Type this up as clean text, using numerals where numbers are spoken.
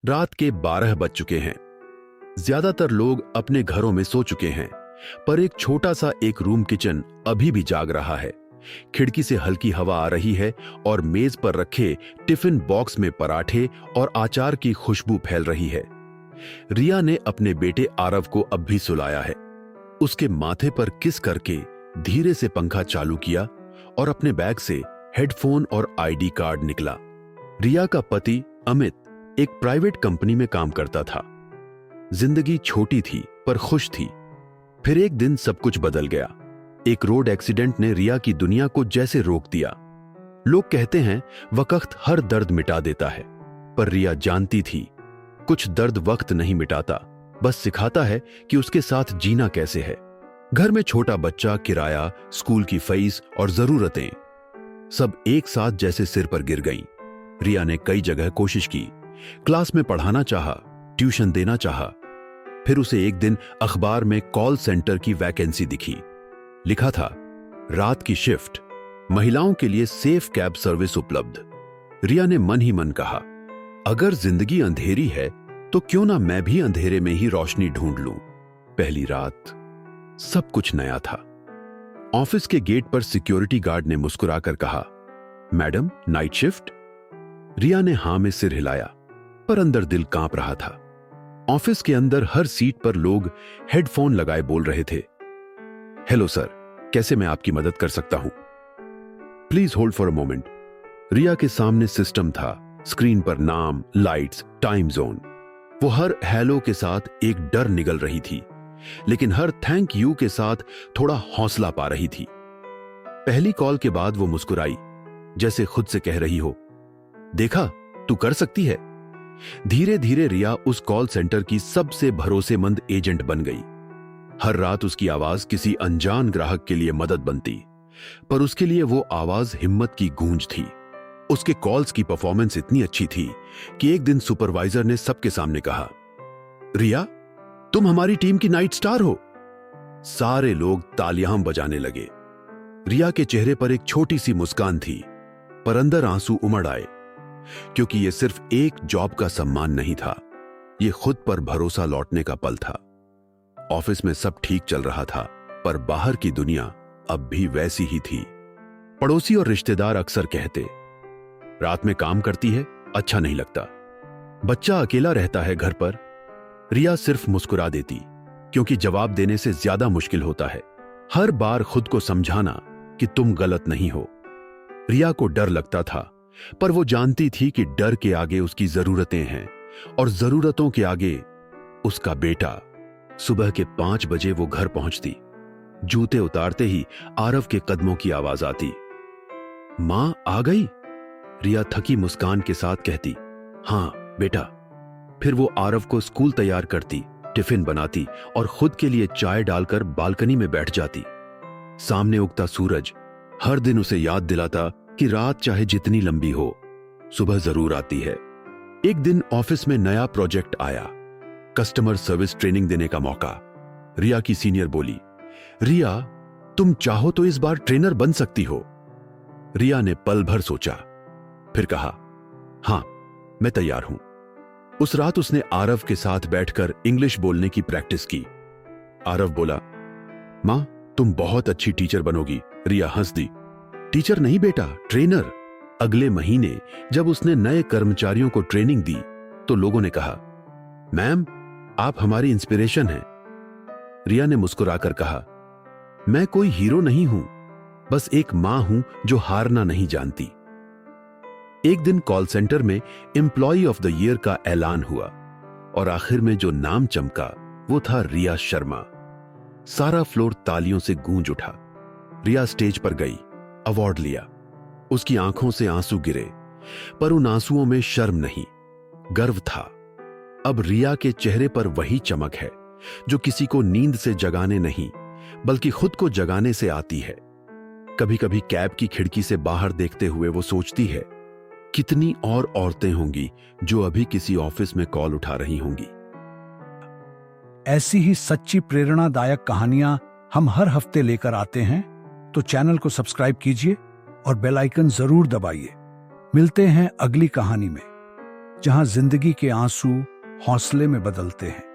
रात के 12 बज चुके हैं। ज्यादातर लोग अपने घरों में सो चुके हैं, पर एक छोटा सा एक रूम किचन अभी भी जाग रहा है। खिड़की से हल्की हवा आ रही है और मेज पर रखे टिफिन बॉक्स में पराठे और अचार की खुशबू फैल रही है। रिया ने अपने बेटे आरव को अब भी सुलाया है। उसके माथे पर किस करके धीरे से पंखा चालू किया और अपने बैग से हेडफोन और आईडी कार्ड निकला। रिया का पति अमित एक प्राइवेट कंपनी में काम करता था। जिंदगी छोटी थी पर खुश थी। फिर एक दिन सब कुछ बदल गया। एक रोड एक्सीडेंट ने रिया की दुनिया को जैसे रोक दिया। लोग कहते हैं वक्त हर दर्द मिटा देता है, पर रिया जानती थी कुछ दर्द वक्त नहीं मिटाता, बस सिखाता है कि उसके साथ जीना कैसे है। घर में छोटा बच्चा, किराया, स्कूल की फीस और जरूरतें सब एक साथ जैसे सिर पर गिर गईं। रिया ने कई जगह कोशिश की, क्लास में पढ़ाना चाहा, ट्यूशन देना चाहा। फिर उसे एक दिन अखबार में कॉल सेंटर की वैकेंसी दिखी। लिखा था रात की शिफ्ट, महिलाओं के लिए सेफ कैब सर्विस उपलब्ध। रिया ने मन ही मन कहा, अगर जिंदगी अंधेरी है तो क्यों ना मैं भी अंधेरे में ही रोशनी ढूंढ लूं। पहली रात सब कुछ नया था। ऑफिस के गेट पर सिक्योरिटी गार्ड ने मुस्कुराकर कहा, मैडम नाइट शिफ्ट? रिया ने हां में सिर हिलाया, पर अंदर दिल कांप रहा था। ऑफिस के अंदर हर सीट पर लोग हेडफोन लगाए बोल रहे थे, हेलो सर, कैसे मैं आपकी मदद कर सकता हूं? Please hold for a moment. Riya के सामने सिस्टम था, स्क्रीन पर नाम, लाइट्स, टाइम जोन। वो हर हेलो के साथ एक डर निगल रही थी, लेकिन हर थैंक यू के साथ थोड़ा हौसला पा रही थी। पहली कॉल के बाद वो मुस्कुराई, जैसे खुद से कह रही हो, देखा तू कर सकती है। धीरे धीरे रिया उस कॉल सेंटर की सबसे भरोसेमंद एजेंट बन गई। हर रात उसकी आवाज किसी अनजान ग्राहक के लिए मदद बनती, पर उसके लिए वो आवाज हिम्मत की गूंज थी। उसके कॉल्स की परफॉर्मेंस इतनी अच्छी थी कि एक दिन सुपरवाइजर ने सबके सामने कहा, रिया तुम हमारी टीम की नाइट स्टार हो। सारे लोग तालियां बजाने लगे। रिया के चेहरे पर एक छोटी सी मुस्कान थी, पर अंदर आंसू उमड़ आए, क्योंकि यह सिर्फ एक जॉब का सम्मान नहीं था, यह खुद पर भरोसा लौटने का पल था। ऑफिस में सब ठीक चल रहा था, पर बाहर की दुनिया अब भी वैसी ही थी। पड़ोसी और रिश्तेदार अक्सर कहते, रात में काम करती है, अच्छा नहीं लगता। बच्चा अकेला रहता है घर पर। रिया सिर्फ मुस्कुरा देती, क्योंकि जवाब देने से ज्यादा मुश्किल होता है हर बार खुद को समझाना कि तुम गलत नहीं हो। रिया को डर लगता था, पर वो जानती थी कि डर के आगे उसकी जरूरतें हैं, और जरूरतों के आगे उसका बेटा। सुबह के 5 बजे वो घर पहुंचती। जूते उतारते ही आरव के कदमों की आवाज आती। मां आ गई? रिया थकी मुस्कान के साथ कहती, हां बेटा। फिर वो आरव को स्कूल तैयार करती, टिफिन बनाती और खुद के लिए चाय डालकर बालकनी में बैठ जाती। सामने उगता सूरज हर दिन उसे याद दिलाता कि रात चाहे जितनी लंबी हो, सुबह जरूर आती है। एक दिन ऑफिस में नया प्रोजेक्ट आया, कस्टमर सर्विस ट्रेनिंग देने का मौका। रिया की सीनियर बोली, रिया तुम चाहो तो इस बार ट्रेनर बन सकती हो। रिया ने पल भर सोचा, फिर कहा, हां मैं तैयार हूं। उस रात उसने आरव के साथ बैठकर इंग्लिश बोलने की प्रैक्टिस की। आरव बोला, मां तुम बहुत अच्छी टीचर बनोगी। रिया हंस दी, टीचर नहीं बेटा, ट्रेनर। अगले महीने जब उसने नए कर्मचारियों को ट्रेनिंग दी तो लोगों ने कहा, मैम आप हमारी इंस्पिरेशन हैं। रिया ने मुस्कुराकर कहा, मैं कोई हीरो नहीं हूं, बस एक मां हूं जो हारना नहीं जानती। एक दिन कॉल सेंटर में एम्प्लॉय ऑफ द ईयर का ऐलान हुआ, और आखिर में जो नाम चमका वो था रिया शर्मा। सारा फ्लोर तालियों से गूंज उठा। रिया स्टेज पर गई, अवार्ड लिया। उसकी आंखों से आंसू गिरे, पर उन आंसुओं में शर्म नहीं, गर्व था। अब रिया के चेहरे पर वही चमक है जो किसी को नींद से जगाने नहीं, बल्कि खुद को जगाने से आती है। कभी कभी कैब की खिड़की से बाहर देखते हुए वो सोचती है, कितनी और औरतें होंगी जो अभी किसी ऑफिस में कॉल उठा रही होंगी। ऐसी ही सच्ची प्रेरणादायक कहानियां हम हर हफ्ते लेकर आते हैं, तो चैनल को सब्सक्राइब कीजिए और बेल आइकन जरूर दबाइए। मिलते हैं अगली कहानी में। जहां जिंदगी के आंसू हौसले में बदलते हैं।